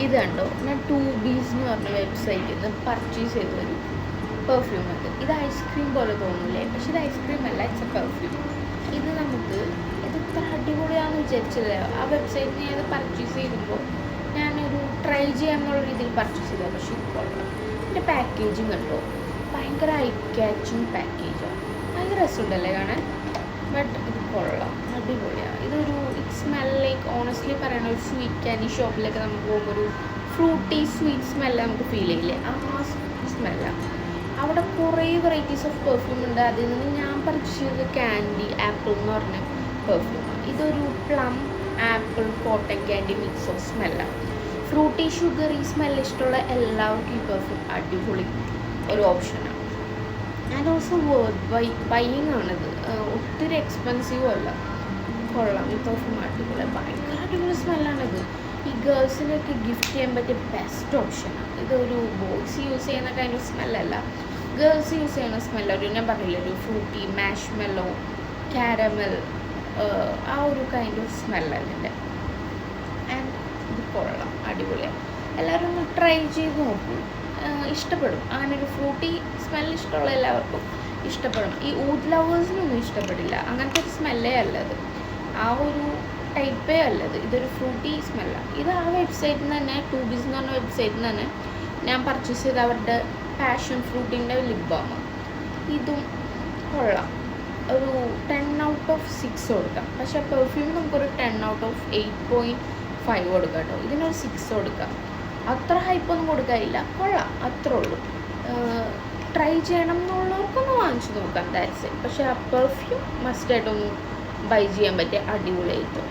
ഇത് കണ്ടോ, ഞാൻ 2Bs എന്ന് പറഞ്ഞ വെബ്സൈറ്റിൽ നിന്ന് പർച്ചേസ് ചെയ്തൊരു പെർഫ്യൂം ഉണ്ട്. ഇത് ഐസ്ക്രീം പോലെ തോന്നില്ലേ, പക്ഷെ ഇത് ഐസ്ക്രീം അല്ല, ഇറ്റ്സ് എ പെർഫ്യൂം. ഇത് ഇത് ഇത്ര അടിപൊളിയാണെന്ന് വിചാരിച്ചില്ല. ആ വെബ്സൈറ്റിൽ ഞാൻ ഇത് പർച്ചേസ് ചെയ്യുമ്പോൾ ഞാനൊരു ട്രൈ ചെയ്യാമെന്നുള്ള രീതിയിൽ പർച്ചേസ് ചെയ്തതാണ്. പക്ഷേ ഇത് കൊള്ളാം. ഇതിൻ്റെ പാക്കേജിങ് കണ്ടോ, ഭയങ്കര ഐ ക്യാച്ചിങ് പാക്കേജാണ്. ഭയങ്കര രസമുണ്ടല്ലേ കാണാൻ. ബട്ട് ഇത് കൊള്ളാം, അടിപൊളിയാണ്. ഇറ്റ് സ്മെൽ ലൈക്ക്, ഓണസ്റ്റ്ലി പറയണ ഒരു സ്വീറ്റ് ക്യാൻഡി ഷോപ്പിലൊക്കെ നമുക്ക് പോകുമ്പോൾ ഒരു ഫ്രൂട്ടി സ്വീറ്റ് സ്മെല്ല് നമുക്ക് ഫീൽ ചെയ്യില്ലേ, ആ സ്മെല്ലാണ്. അവിടെ കുറേ വെറൈറ്റീസ് ഓഫ് പെർഫ്യൂം ഉണ്ട്. അതിൽ നിന്ന് ഞാൻ പർച്ചേസ് ചെയ്തത് ക്യാൻഡി ആപ്പിൾ എന്ന് പറഞ്ഞ പെർഫ്യൂമാണ്. ഇതൊരു plum apple cotton candy mix of സ്മെല്ലാണ്. ഫ്രൂട്ടി ഷുഗറി സ്മെല്ല് ഇഷ്ടമുള്ള എല്ലാവർക്കും ഈ പെർഫ്യൂം അടിപൊളി ഒരു ഓപ്ഷനാണ്. ആൻഡ് ഓൾസോ ബൈയിങ് ആണിത്, ഒത്തിരി എക്സ്പെൻസീവും അല്ല. കൊള്ളാം, ഈ പെർഫ്യൂം അടിപൊളി, ഭയങ്കര അടിപൊളി സ്മെല്ലാണിത്. ഈ ഗേൾസിനൊക്കെ ഗിഫ്റ്റ് ചെയ്യാൻ പറ്റിയ ബെസ്റ്റ് ഓപ്ഷനാണ്. ഇതൊരു ബോയ്സ് യൂസ് ചെയ്യുന്ന കൈൻഡ് ഓഫ് സ്മെല്ലല്ല, ഗേൾസ് യൂസ് ചെയ്യുന്ന സ്മെല്ലൊരു, ഞാൻ പറഞ്ഞില്ല, ഒരു ഫ്രൂട്ടി മാഷ്മെല്ലോ കാരമൽ, ആ ഒരു കൈൻഡ് ഓഫ് സ്മെല്ലാണ് ഇതിൻ്റെ. ആൻഡ് ഇത് കൊള്ളാം, അടിപൊളിയാണ്. എല്ലാവരും ഒന്ന് ട്രൈ ചെയ്ത് നോക്കൂ, ഇഷ്ടപ്പെടും. അങ്ങനെ ഒരു ഫ്രൂട്ടി സ്മെല്ല് ഇഷ്ടമുള്ള എല്ലാവർക്കും ഇഷ്ടപ്പെടും. ഈ ഊഡ് ലവേഴ്സിനൊന്നും ഇഷ്ടപ്പെടില്ല, അങ്ങനത്തെ ഒരു സ്മെല്ലേ അല്ലത്, ആ ഒരു ടൈപ്പേ അല്ലത്. ഇതൊരു ഫ്രൂട്ടി സ്മെല്ലാണ്. ഇത് ആ വെബ്സൈറ്റിൽ നിന്ന് തന്നെ, 2Bs എന്ന് പറഞ്ഞ വെബ്സൈറ്റിൽ നിന്ന് തന്നെ ഞാൻ പർച്ചേസ് ചെയ്ത അവരുടെ പാഷൻ ഫ്രൂട്ടിൻ്റെ ലിപ് ബാം. ഇതും കൊള്ളാം, ഒരു 10/6 കൊടുക്കാം. പക്ഷേ പെർഫ്യൂം നമുക്കൊരു 10/8.5 കൊടുക്കാം കേട്ടോ. ഇതിനൊരു 6 കൊടുക്കാം. അത്ര ഹൈപ്പൊന്നും കൊടുക്കാനില്ല, കൊള്ളാം, അത്രേ ഉള്ളൂ. ട്രൈ ചെയ്യണം എന്നുള്ളവർക്കൊന്ന് വാങ്ങിച്ചു നോക്കാം, ദാറ്റ്സ് ഇറ്റ്. പക്ഷേ ആ പെർഫ്യൂം മസ്റ്റായിട്ടൊന്ന് ബൈ ചെയ്യാൻ പറ്റിയ അടിപൊളിയായിട്ട്.